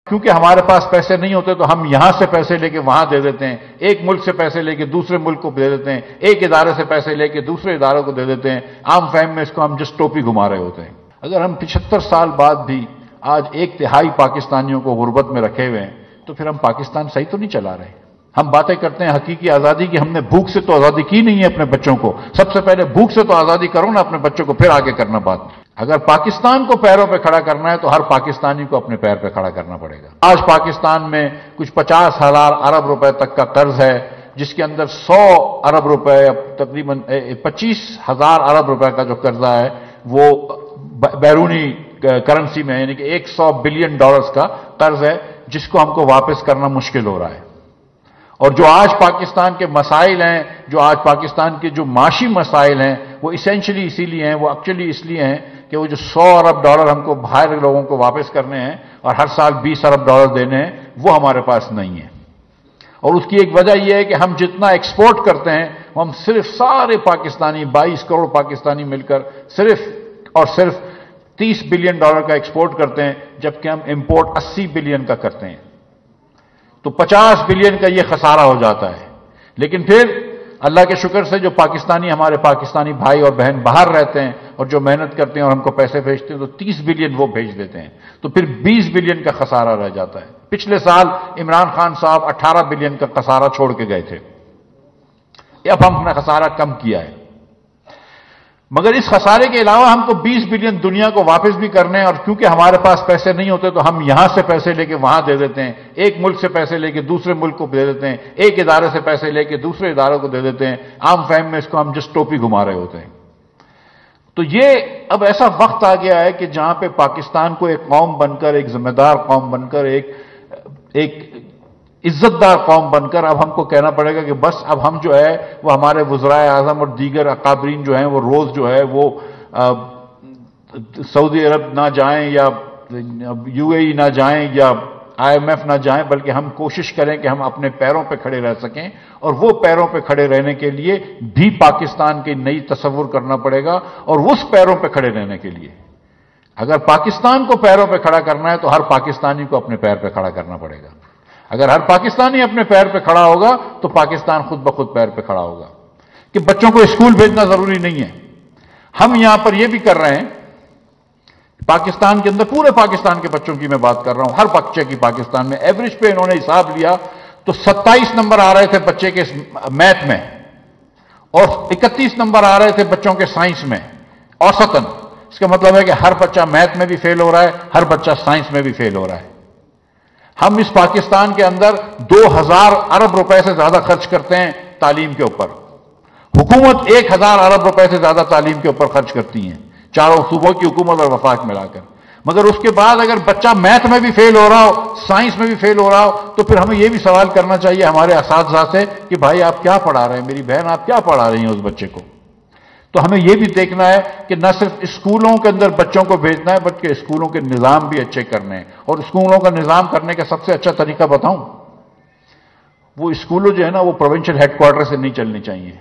کیونکہ ہمارے پاس پیسے نہیں ہوتے تو ہم یہاں سے پیسے لے کے وہاں دے دیتے ہیں، ایک ملک سے پیسے لے کے دوسرے ملک کو دے دیتے ہیں، ایک ادارے سے پیسے لے کے دوسرے اداروں کو دے دیتے ہیں، عام فہم میں اس کو ہم جسٹ ٹوپی گھما رہے ہوتے ہیں۔ اگر ہم 75 سال بعد بھی آج 1/3 پاکستانیوں کو غربت میں رکھے ہوئے ہیں تو پھر ہم پاکستان صحیح تو نہیں چلا رہے۔ ہم باتیں کرتے ہیں حقیقی آزادی کی، ہم نے بھوک سے تو آزادی کی نہیں ہے اپنے بچوں کو، سب سے پہلے بھوک سے تو آزادی کرو نا اپنے بچوں کو، پھر آگے کرنا بات۔ اگر پاکستان کو پیروں پہ کھڑا کرنا ہے تو ہر پاکستانی کو اپنے پیر پہ کھڑا کرنا پڑے گا۔ آج پاکستان میں کچھ 50,000 ارب روپے تک کا قرض ہے، جس کے اندر 100 ارب روپے، تقریباً 25,000 ارب روپے کا جو قرضہ ہے وہ بیرونی کرنسی میں، یعنی کہ 100 بلین ڈالرز کا قرض ہے، جس کو ہم کو واپس کرنا مشکل ہو رہا ہے۔ اور جو آج پاکستان کے مسائل ہیں، جو آج پاکستان کے جو معاشی مسائل ہیں، وہ اسینشلی اسی لیے ہیں، وہ ایکچولی اس لیے ہیں کہ وہ جو 100 ارب ڈالر ہم کو باہر لوگوں کو واپس کرنے ہیں اور ہر سال 20 ارب ڈالر دینے ہیں، وہ ہمارے پاس نہیں ہے۔ اور اس کی ایک وجہ یہ ہے کہ ہم جتنا ایکسپورٹ کرتے ہیں، وہ ہم صرف سارے پاکستانی 22 کروڑ پاکستانی مل کر صرف اور صرف 30 بلین ڈالر کا ایکسپورٹ کرتے ہیں، جبکہ ہم امپورٹ 80 بلین کا کرتے ہیں۔ تو 50 بلین کا یہ خسارہ ہو جاتا ہے۔ لیکن پھر اللہ کے شکر سے جو پاکستانی، ہمارے پاکستانی بھائی اور بہن باہر رہتے ہیں اور جو محنت کرتے ہیں اور ہم کو پیسے بھیجتے ہیں، تو 30 بلین وہ بھیج دیتے ہیں، تو پھر 20 بلین کا خسارہ رہ جاتا ہے۔ پچھلے سال عمران خان صاحب 18 بلین کا خسارہ چھوڑ کے گئے تھے، اب ہم نے خسارہ کم کیا ہے، مگر اس خسارے کے علاوہ ہم کو 20 بلین دنیا کو واپس بھی کرنے ہیں، اور کیونکہ ہمارے پاس پیسے نہیں ہوتے تو ہم یہاں سے پیسے لے کے وہاں دے دیتے ہیں، ایک ملک سے پیسے لے کے دوسرے ملک کو دے دیتے ہیں، ایک ادارے سے پیسے لے کے دوسرے اداروں کو دے دیتے ہیں، عام فہم میں اس کو ہم جسٹ ٹوپی گھما رہے ہوتے ہیں۔ تو یہ اب ایسا وقت آ گیا ہے کہ جہاں پہ پاکستان کو ایک قوم بن کر، ایک ذمہ دار قوم بن کر، ایک عزت دار قوم بن کر اب ہم کو کہنا پڑے گا کہ بس اب ہم جو ہے وہ ہمارے وزرائے اعظم اور دیگر اکابرین جو ہیں وہ روز جو ہے وہ سعودی عرب نہ جائیں یا UAE نہ جائیں یا IMF نہ جائیں، بلکہ ہم کوشش کریں کہ ہم اپنے پیروں پہ کھڑے رہ سکیں، اور وہ پیروں پہ کھڑے رہنے کے لیے بھی پاکستان کی نئی تصور کرنا پڑے گا۔ اور اس پیروں پہ کھڑے رہنے کے لیے اگر پاکستان کو پیروں پہ کھڑا کرنا ہے تو ہر پاکستانی کو اپنے پیر پہ کھڑا کرنا پڑے گا۔ اگر ہر پاکستانی اپنے پیر پہ کھڑا ہوگا تو پاکستان خود بخود پیر پہ کھڑا ہوگا۔ کہ بچوں کو اسکول بھیجنا ضروری نہیں ہے، ہم یہاں پر یہ بھی کر رہے ہیں پاکستان کے اندر، پورے پاکستان کے بچوں کی میں بات کر رہا ہوں، ہر بچے کی پاکستان میں ایوریج پہ انہوں نے حساب لیا تو 27 نمبر آ رہے تھے بچے کے میتھ میں، اور 31 نمبر آ رہے تھے بچوں کے سائنس میں اوسطاً۔ اس کا مطلب ہے کہ ہر بچہ میتھ میں بھی فیل ہو رہا ہے، ہر بچہ سائنس میں بھی فیل ہو رہا ہے۔ ہم اس پاکستان کے اندر 2000 ارب روپے سے زیادہ خرچ کرتے ہیں تعلیم کے اوپر، حکومت 1000 ارب روپے سے زیادہ تعلیم کے اوپر خرچ کرتی ہیں، چاروں صوبوں کی حکومت اور وفاق ملا کر، مگر اس کے بعد اگر بچہ میتھ میں بھی فیل ہو رہا ہو، سائنس میں بھی فیل ہو رہا ہو، تو پھر ہمیں یہ بھی سوال کرنا چاہیے ہمارے اساتذہ سے کہ بھائی آپ کیا پڑھا رہے ہیں، میری بہن آپ کیا پڑھا رہی ہیں اس بچے کو۔ تو ہمیں یہ بھی دیکھنا ہے کہ نہ صرف اسکولوں کے اندر بچوں کو بھیجنا ہے، بلکہ اسکولوں کے نظام بھی اچھے کرنے ہیں، اور اسکولوں کا نظام کرنے کا سب سے اچھا طریقہ بتاؤں، وہ اسکولوں جو ہے نا وہ پروونشل ہیڈ کوارٹر سے نہیں چلنی چاہیے۔